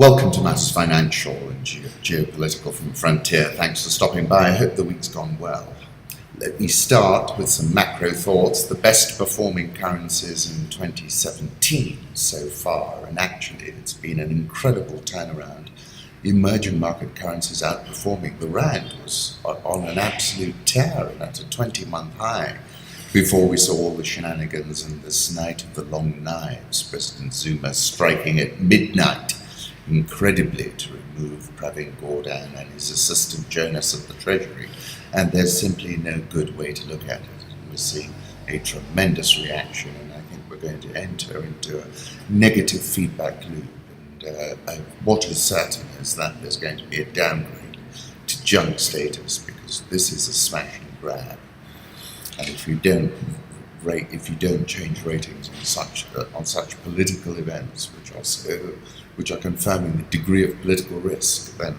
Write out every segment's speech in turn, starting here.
Welcome to Matters Financial and Geopolitical from the Frontier. Thanks for stopping by. I hope the week's gone well. Let me start with some macro thoughts. The best performing currencies in 2017 so far, and actually it's been an incredible turnaround. Emerging market currencies outperforming. The rand was on an absolute tear and at a 20-month high before we saw all the shenanigans and this night of the long knives. President Zuma striking at midnight, incredibly, to remove Pravin Gordhan and his assistant Jonas at the Treasury. And there's simply no good way to look at it. We're seeing a tremendous reaction, and I think we're going to enter into a negative feedback loop. And what is certain is that there's going to be a downgrade to junk status, because this is a smash and grab. And if you don't change ratings on such political events, which are confirming the degree of political risk, then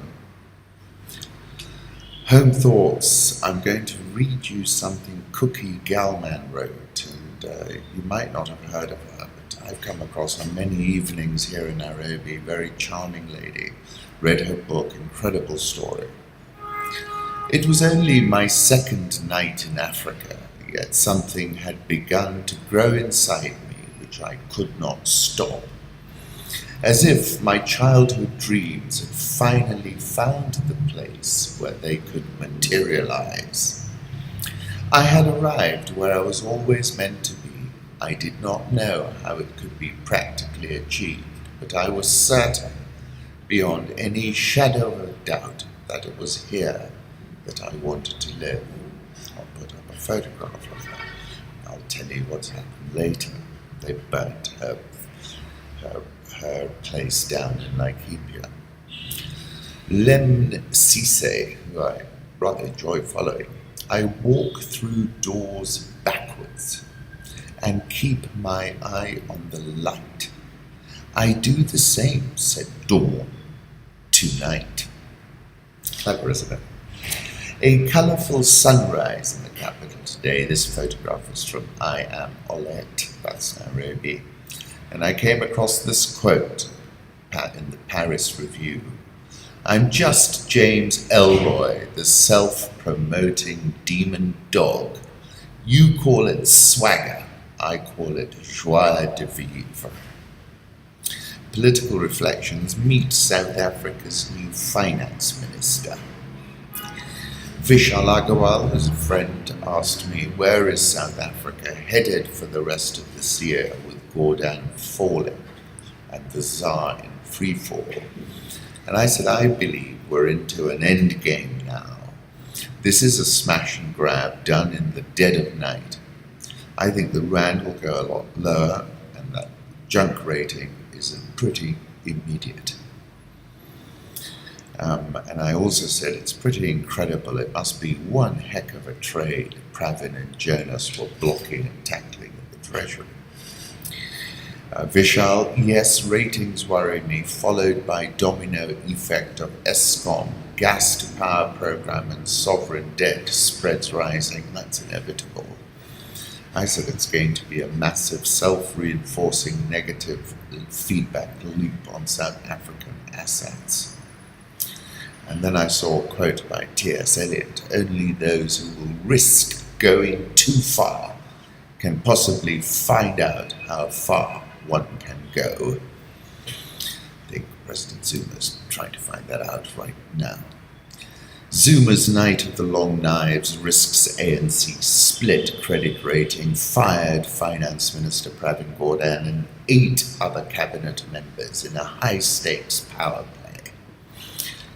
home thoughts. I'm going to read you something Kuki Gallmann wrote, and you might not have heard of her, but I've come across her many evenings here in Nairobi. Very charming lady. Read her book, incredible story. It was only my second night in Africa, yet something had begun to grow inside me which I could not stop. As if my childhood dreams had finally found the place where they could materialize. I had arrived where I was always meant to be. I did not know how it could be practically achieved, but I was certain, beyond any shadow of a doubt, that it was here that I wanted to live. I'll put up a photograph of her. I'll tell you what's happened later. They burnt her place down in Laikipia. Lem Sise, who I rather enjoy following, I walk through doors backwards and keep my eye on the light. I do the same, said Dawn, tonight. Clever, isn't it? A colourful sunrise in the capital today. This photograph is from I Am Olet, that's Nairobi. And I came across this quote in the Paris Review. I'm just James Elroy, the self-promoting demon dog. You call it swagger, I call it joie de vivre. Political reflections. Meet South Africa's new finance minister. Vishal Agarwal, who's a friend, asked me, where is South Africa headed for the rest of this year with Gordhan falling and the Tsar in freefall? And I said, I believe we're into an end game now. This is a smash and grab done in the dead of night. I think the rand will go a lot lower, and that junk rating is pretty immediate. And I also said it's pretty incredible. It must be one heck of a trade Pravin and Jonas were blocking and tackling at the Treasury. Vishal, yes, ratings worry me, followed by domino effect of Eskom, gas to power program and sovereign debt, spreads rising. That's inevitable. I said it's going to be a massive self-reinforcing negative feedback loop on South African assets. And then I saw a quote by T.S. Eliot, only those who will risk going too far can possibly find out how far one can go. I think President Zuma's trying to find that out right now. Zuma's night of the long knives risks ANC split credit rating, fired Finance Minister Pravin Gordhan and 8 other cabinet members in a high-stakes power play.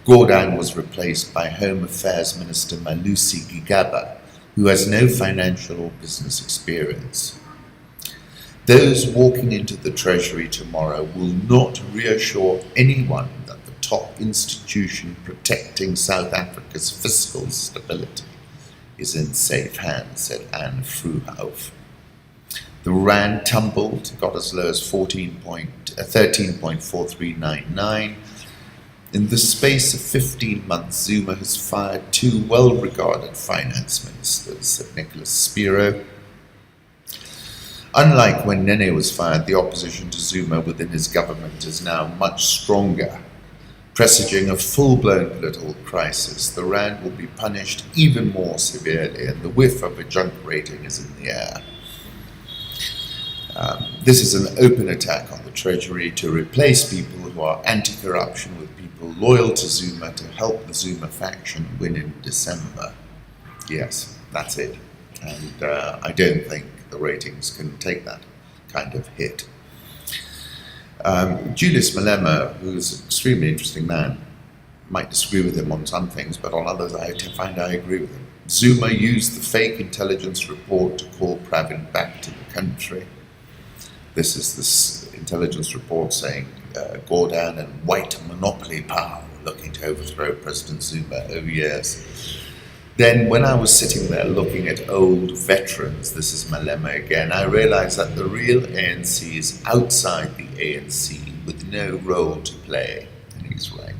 Gordhan was replaced by Home Affairs Minister Malusi Gigaba, who has no financial or business experience. Those walking into the Treasury tomorrow will not reassure anyone that the top institution protecting South Africa's fiscal stability is in safe hands, said Anne Fruhauf. The rand tumbled, got as low as 13.4399. In the space of 15 months, Zuma has fired 2 well-regarded finance ministers, said Nicholas Spiro. Unlike when Nene was fired, the opposition to Zuma within his government is now much stronger presaging a full-blown political crisis. The rand will be punished even more severely, and the whiff of a junk rating is in the air. This is an open attack on the Treasury to replace people who are anti-corruption with people loyal to Zuma to help the Zuma faction win in December. Yes, that's it. And I don't think the ratings can take that kind of hit. Julius Malema, who's an extremely interesting man, might disagree with him on some things, but on others I find I agree with him. Zuma used the fake intelligence report to call Pravin back to the country. This is this intelligence report saying Gordhan and white monopoly power were looking to overthrow President Zuma. Oh yes. Then when I was sitting there looking at old veterans, this is Malema again, I realized that the real ANC is outside the ANC with no role to play. And he's right.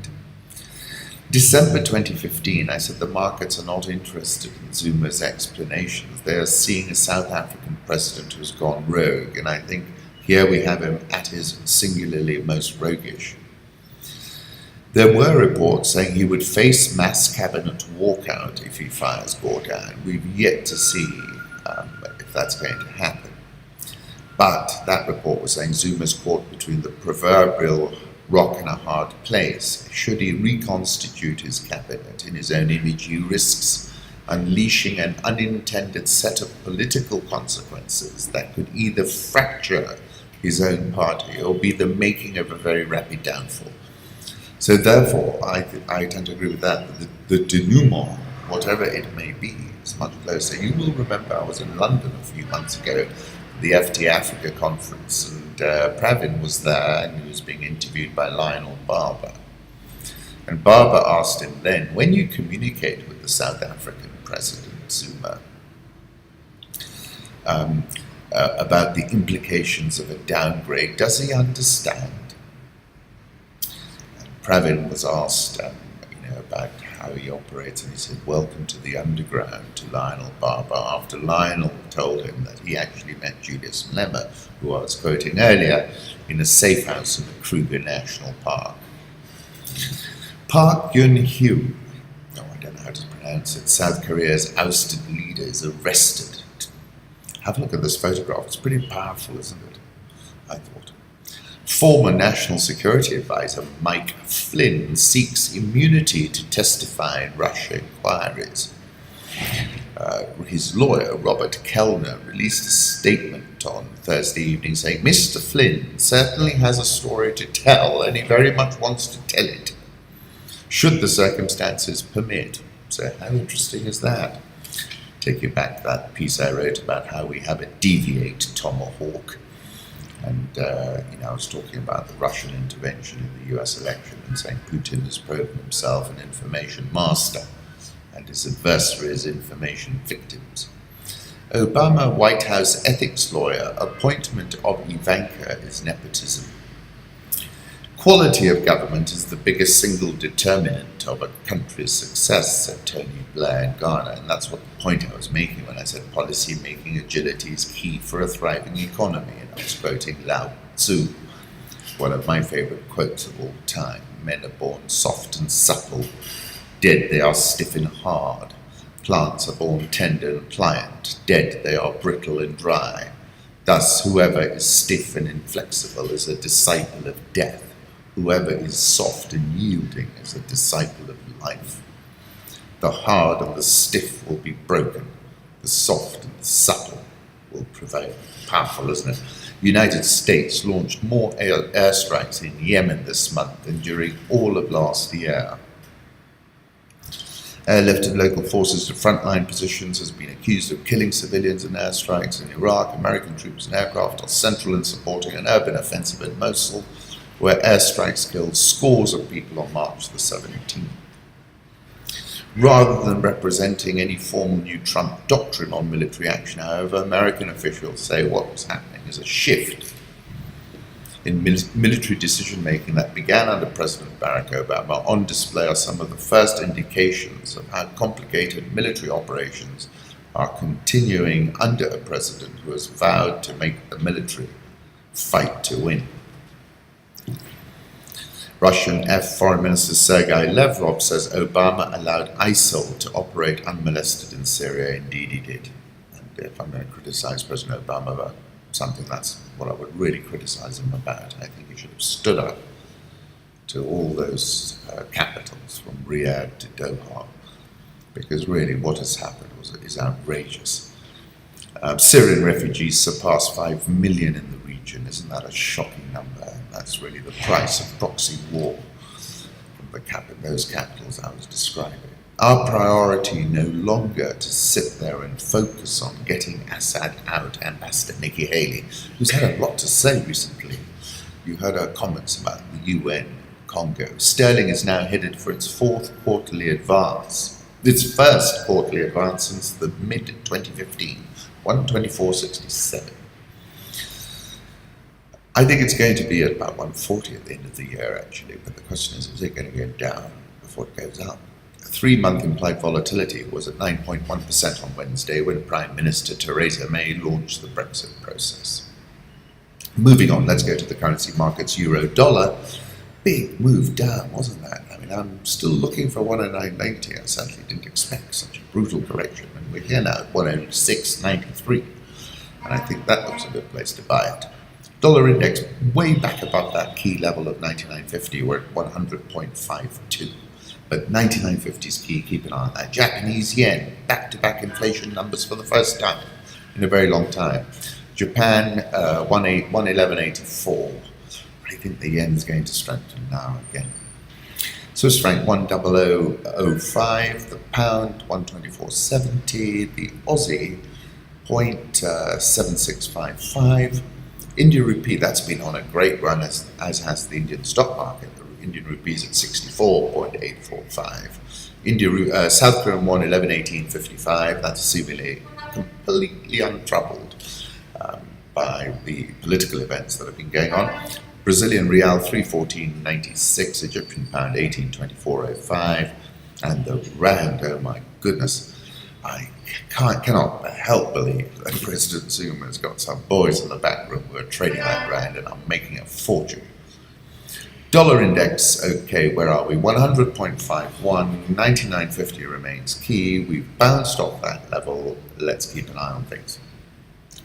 December 2015, I said the markets are not interested in Zuma's explanations. They are seeing a South African president who's gone rogue, and I think here we have him at his singularly most roguish. There were reports saying he would face mass cabinet walkout if he fires Gordhan. We've yet to see if that's going to happen. But that report was saying Zuma's caught between the proverbial rock and a hard place. Should he reconstitute his cabinet in his own image, he risks unleashing an unintended set of political consequences that could either fracture his own party or be the making of a very rapid downfall. So therefore, I tend to agree with that. The denouement, whatever it may be, is much closer. You will remember I was in London a few months ago, the FT Africa conference, and Pravin was there and he was being interviewed by Lionel Barber. And Barber asked him then, when you communicate with the South African President Zuma about the implications of a downgrade, does he understand? Pravin was asked about how he operates, and he said, welcome to the underground, to Lionel Barber, after Lionel told him that he actually met Julius Malema, who I was quoting earlier, in a safe house in the Kruger National Park. Park Geun-hye, I don't know how to pronounce it, South Korea's ousted leader, is arrested. Have a look at this photograph, it's pretty powerful, isn't it? I thought. Former National Security Advisor Mike Flynn seeks immunity to testify in Russia inquiries. His lawyer, Robert Kellner, released a statement on Thursday evening saying, Mr. Flynn certainly has a story to tell and he very much wants to tell it, should the circumstances permit. So how interesting is that? Take you back to that piece I wrote about how we have a deviate tomahawk. And I was talking about the Russian intervention in the US election and saying Putin has proven himself an information master and his adversaries information victims. Obama White House ethics lawyer, appointment of Ivanka is nepotism. Quality of government is the biggest single determinant of a country's success, said Tony Blair in Ghana, and that's what the point I was making when I said policy-making agility is key for a thriving economy, and I was quoting Lao Tzu, one of my favorite quotes of all time. Men are born soft and supple, dead they are stiff and hard. Plants are born tender and pliant, dead they are brittle and dry. Thus, whoever is stiff and inflexible is a disciple of death. Whoever is soft and yielding is a disciple of life. The hard and the stiff will be broken. The soft and the supple will prevail. Powerful, isn't it? United States launched more airstrikes in Yemen this month than during all of last year. Airlift of local forces to frontline positions has been accused of killing civilians in airstrikes in Iraq. American troops and aircraft are central in supporting an urban offensive in Mosul, where airstrikes killed scores of people on March the 17th. Rather than representing any formal new Trump doctrine on military action, however, American officials say what was happening is a shift in military decision-making that began under President Barack Obama. On display are some of the first indications of how complicated military operations are continuing under a president who has vowed to make the military fight to win. Russian Foreign Minister Sergei Lavrov says Obama allowed ISIL to operate unmolested in Syria. Indeed he did. And if I'm going to criticize President Obama about something, that's what I would really criticize him about. I think he should have stood up to all those capitals from Riyadh to Doha, because really what has happened is outrageous. Syrian refugees surpassed 5 million in the region. Isn't that a shocking number? That's really the price of proxy war from those capitals I was describing. Our priority no longer to sit there and focus on getting Assad out. Ambassador Nikki Haley, who's had a lot to say recently. You heard her comments about the UN, Congo. Sterling is now headed for its fourth quarterly advance. Its first quarterly advance since the mid-2015, 124.67. I think it's going to be at about 140 at the end of the year, actually, but the question is it going to go down before it goes up? A 3-month implied volatility was at 9.1% on Wednesday when Prime Minister Theresa May launched the Brexit process. Moving on, let's go to the currency markets. Euro dollar, big move down, wasn't that? I mean, I'm still looking for 109.90. I certainly didn't expect such a brutal correction, and we're here now at 106.93, and I think that looks a good place to buy it. Dollar index way back above that key level of 99.50. We're at 100.52. But 99.50 is key, keep an eye on that. Japanese yen, back-to-back inflation numbers for the first time in a very long time. Japan, 111.84. I think the yen's going to strengthen now again. Swiss franc 100.05, the pound 124.70, the Aussie 0.7655. Indian rupee, that's been on a great run, as has the Indian stock market. The Indian rupee is at 64.845. South Korean won 11.1855. That's seemingly completely untroubled by the political events that have been going on. Brazilian real 314.96. Egyptian pound 18.2405. And the rand, oh my goodness, I cannot help believe that President Zuma has got some boys in the back room who are trading that rand and are making a fortune. Dollar index, okay, where are we? 100.51, 99.50 remains key. We've bounced off that level. Let's keep an eye on things.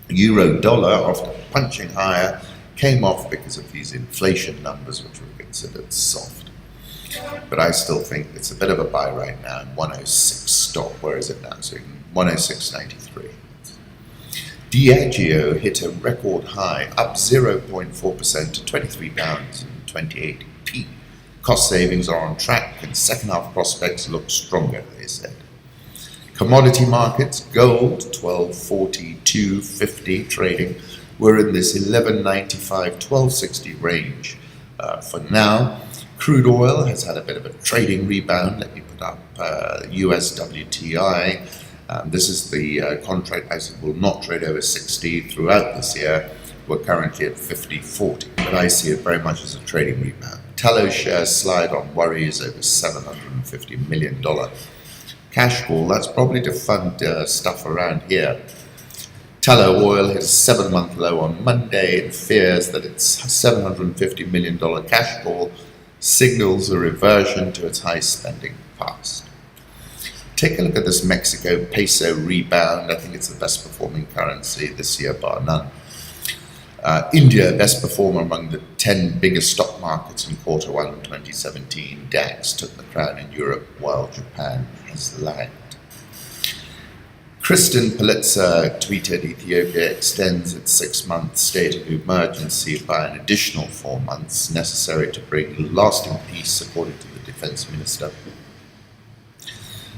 Euro dollar, after punching higher, came off because of these inflation numbers, which were considered soft. But I still think it's a bit of a buy right now. 106 stop. Where is it now? So 106.93. Diageo hit a record high, up 0.4% to £23.28. Cost savings are on track and second half prospects look stronger, they said. Commodity markets, gold 1242.50 trading. We're in this 1195, 1260 range for now. Crude oil has had a bit of a trading rebound. Let me put up US WTI. This is the contract price that will not trade over 60 throughout this year. We're currently at 50.40, but I see it very much as a trading rebound. Tallow shares slide on worries over $750 million. Cash call, that's probably to fund stuff around here. Tallow oil hit a 7-month low on Monday and fears that its $750 million cash call signals a reversion to its high spending past. Take a look at this Mexico peso rebound. I think it's the best performing currency this year, bar none. India, best performer among the 10 biggest stock markets in quarter 1 of 2017. DAX took the crown in Europe while Japan has lagged. Kristen Palitza tweeted Ethiopia extends its 6-month state of emergency by an additional 4 months necessary to bring lasting peace, according to the defense minister.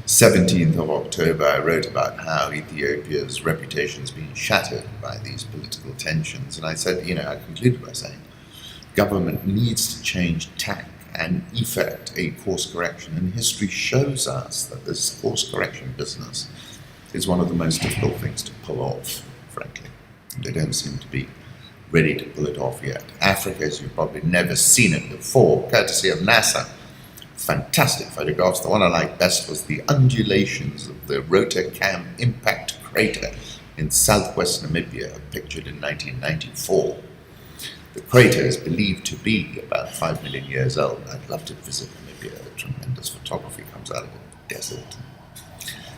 17th of October, I wrote about how Ethiopia's reputation has been shattered by these political tensions. And I said, I concluded by saying, government needs to change tack and effect a course correction. And history shows us that this course correction business is one of the most difficult things to pull off, frankly. They don't seem to be ready to pull it off yet. Africa, as you've probably never seen it before, courtesy of NASA. Fantastic photographs. The one I liked best was the undulations of the Rotorcam impact crater in southwest Namibia, pictured in 1994. The crater is believed to be about 5 million years old. I'd love to visit Namibia. Tremendous photography comes out of the desert.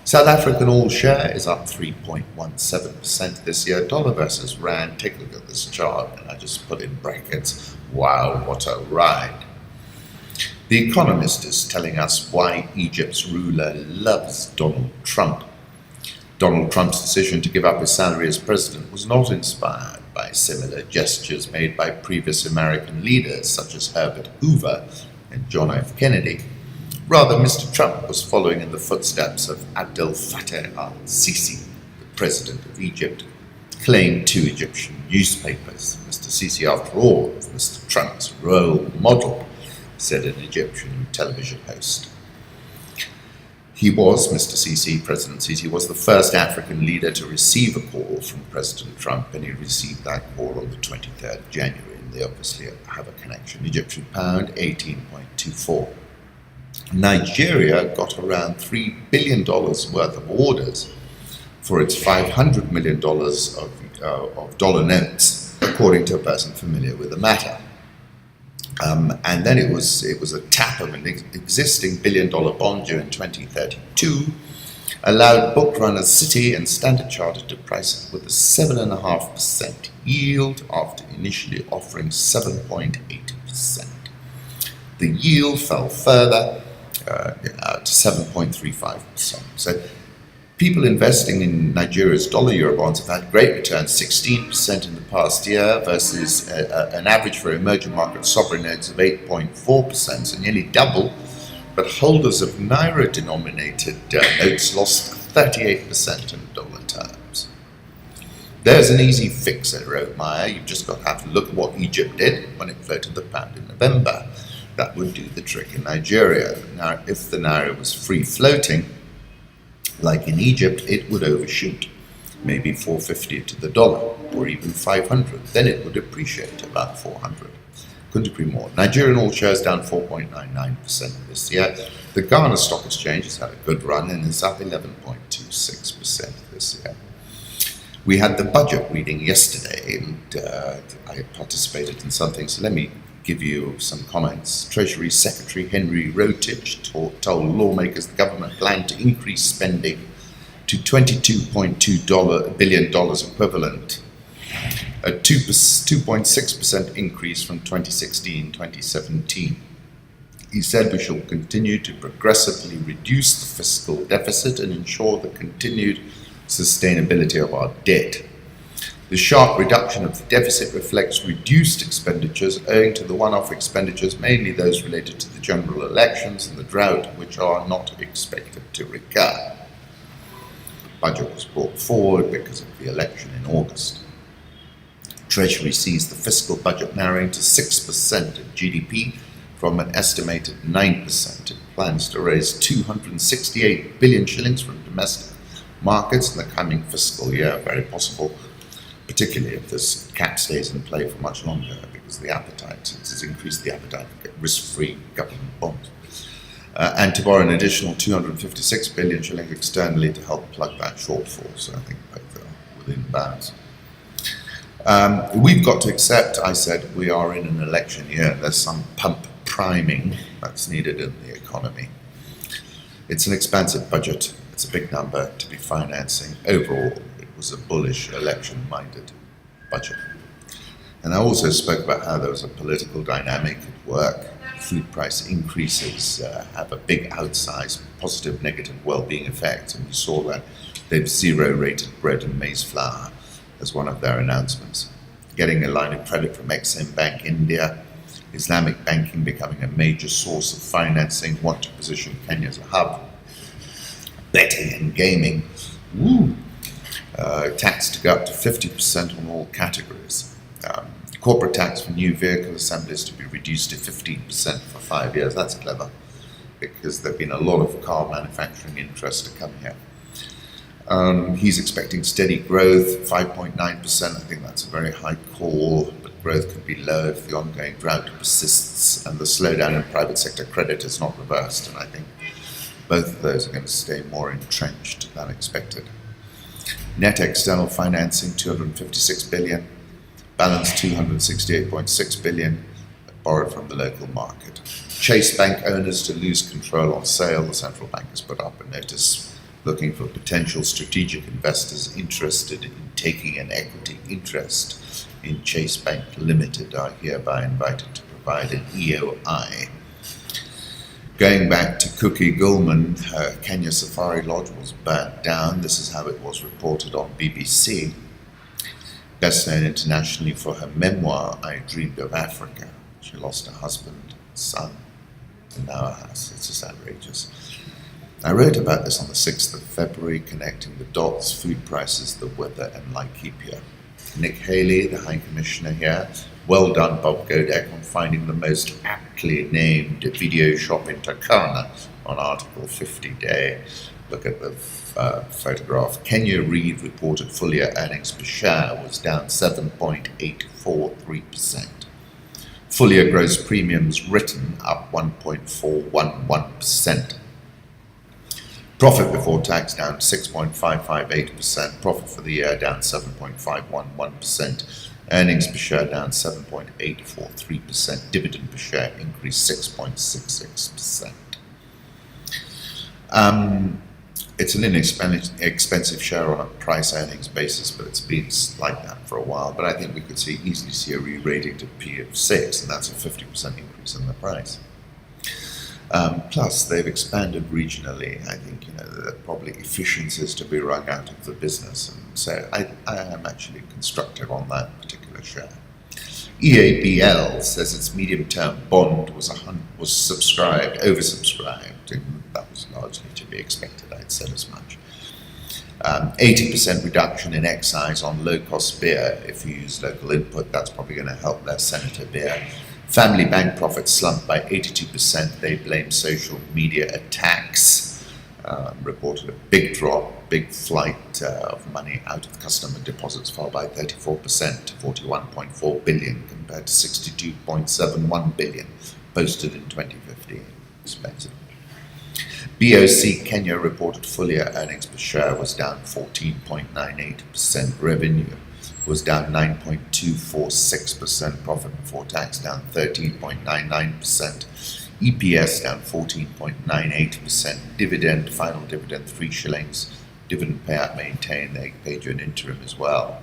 South African all-share is up 3.17% this year. Dollar versus rand. Take a look at this chart, and I just put in brackets. Wow, what a ride. The Economist is telling us why Egypt's ruler loves Donald Trump. Donald Trump's decision to give up his salary as president was not inspired by similar gestures made by previous American leaders such as Herbert Hoover and John F. Kennedy. Rather, Mr. Trump was following in the footsteps of Abdel Fattah al-Sisi, the president of Egypt, claimed to Egyptian newspapers. Mr. Sisi, after all, was Mr. Trump's role model, said an Egyptian television host. Mr. Sisi, President Sisi, was the first African leader to receive a call from President Trump, and he received that call on the 23rd of January, and they obviously have a connection. Egyptian pound, 18.24. Nigeria got around $3 billion worth of orders for its $500 million of dollar notes, according to a person familiar with the matter. And then it was a tap of an existing billion-dollar bond due in 2032, allowed book runners Citi and Standard Chartered to price it with a 7.5% yield after initially offering 7.8%. The yield fell further to 7.35%. So people investing in Nigeria's dollar Eurobonds have had great returns, 16% in the past year versus an average for emerging market sovereign notes of 8.4%, so nearly double. But holders of Naira-denominated notes lost 38% in dollar terms. There's an easy fix, said Rothmeyer. You've just got to have to look at what Egypt did when it floated the pound in November. That would do the trick in Nigeria. Now, if the Naira was free-floating, like in Egypt, it would overshoot, maybe 450 to the dollar, or even 500. Then it would appreciate to about 400. Couldn't agree more. Nigerian all shares down 4.99% this year. The Ghana Stock Exchange has had a good run and is up 11.26% this year. We had the budget reading yesterday, and I participated in something, so let me give you some comments. Treasury Secretary Henry Rotich told lawmakers the government planned to increase spending to $22.2 billion equivalent, a 2.6% increase from 2016-2017. He said we shall continue to progressively reduce the fiscal deficit and ensure the continued sustainability of our debt. The sharp reduction of the deficit reflects reduced expenditures owing to the one-off expenditures, mainly those related to the general elections and the drought, which are not expected to recur. The budget was brought forward because of the election in August. Treasury sees the fiscal budget narrowing to 6% of GDP from an estimated 9%. It plans to raise 268 billion shillings from domestic markets in the coming fiscal year, very possible, particularly if this cap stays in play for much longer, because the appetite, it has increased the appetite for risk-free government bonds. And to borrow an additional 256 billion shillings externally to help plug that shortfall, so I think both are within bounds. We've got to accept, I said, we are in an election year. There's some pump priming that's needed in the economy. It's an expansive budget. It's a big number to be financing. Overall, it was a bullish, election-minded budget. And I also spoke about how there was a political dynamic at work. Food price increases have a big outsized positive, negative well-being effect, and we saw that they've zero-rated bread and maize flour as one of their announcements. Getting a line of credit from Exim Bank India, Islamic banking becoming a major source of financing, want to position Kenya as a hub, betting and gaming, tax to go up to 50% on all categories. Corporate tax for new vehicle assemblies to be reduced to 15% for 5 years. That's clever, because there have been a lot of car manufacturing interest to come here. He's expecting steady growth, 5.9%. I think that's a very high call, but growth could be low if the ongoing drought persists and the slowdown in private sector credit is not reversed. And I think both of those are going to stay more entrenched than expected. Net external financing, 256 billion. Balance 268.6 billion, borrowed from the local market. Chase Bank owners to lose control on sale. The central bank has put up a notice looking for potential strategic investors interested in taking an equity interest in Chase Bank Limited are hereby invited to provide an EOI. Going back to Kuki Gallmann, Kenya Safari Lodge was burnt down. This is how it was reported on BBC. Best known internationally for her memoir, I Dreamed of Africa. She lost her husband, son, and now a house. It's just outrageous. I wrote about this on the 6th of February, connecting the dots, food prices, the weather, and Laikipia. Nick Haley, the High Commissioner here, well done, Bob Godek, on finding the most aptly named video shop in Turkana on Article 50 Day. Look at the photograph. Kenya Reed reported full year earnings per share was down 7.843%. Full year gross premiums written up 1.411%. Profit before tax down 6.558%. Profit for the year down 7.511%. Earnings per share down 7.843%. Dividend per share increased 6.66%. It's an inexpensive share on a price earnings basis, but it's been like that for a while. But I think we could easily see a re-rating to P of 6, and that's a 50% increase in the price. Plus, they've expanded regionally. I think there are probably efficiencies to be wrung out of the business, and so I am actually constructive on that particular share. EABL says its medium-term bond was oversubscribed, and that was largely to be expected. I'd said as much. 80% reduction in excise on low-cost beer. If you use local input, that's probably going to help their Senator beer. Family Bank profits slumped by 82%. They blame social media attacks. Reported a big drop, big flight of money out of customer deposits, fell by 34% to 41.4 billion compared to 62.71 billion posted in 2015. Expensive. BOC Kenya reported full year earnings per share was down 14.98%. Revenue was down 9.246%. Profit before tax down 13.99%. EPS down 14.98%. Final dividend 3 shillings. Dividend payout maintained. They paid you an interim as well.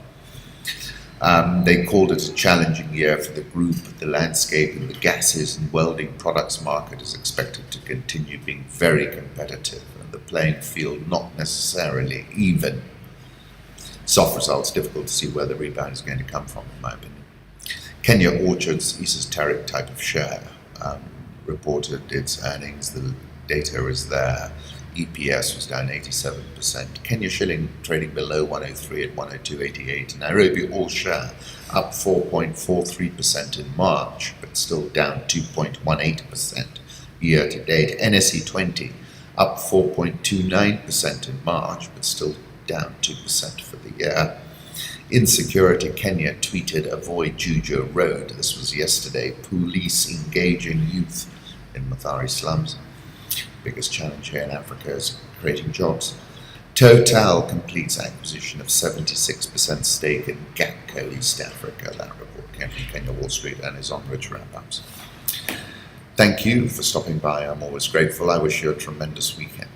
They called it a challenging year for the group. The landscape in the gases and welding products market is expected to continue being very competitive, and the playing field not necessarily even. Soft results, difficult to see where the rebound is going to come from, in my opinion. Kenya Orchards, esoteric type of share, reported its earnings. The data is there. EPS was down 87%. Kenya shilling trading below 103 at 102.88. Nairobi all share up 4.43% in March, but still down 2.18% year to date. NSE 20 up 4.29% in March, but still down 2% for the year. Insecurity Kenya tweeted, avoid Juja Road. This was yesterday. Police engaging youth in Mathare slums. Biggest challenge here in Africa is creating jobs. Total completes acquisition of 76% stake in GAPCO East Africa. That report came from Kenya Wall Street and is on Rich Wrap-Ups. Thank you for stopping by. I'm always grateful. I wish you a tremendous weekend.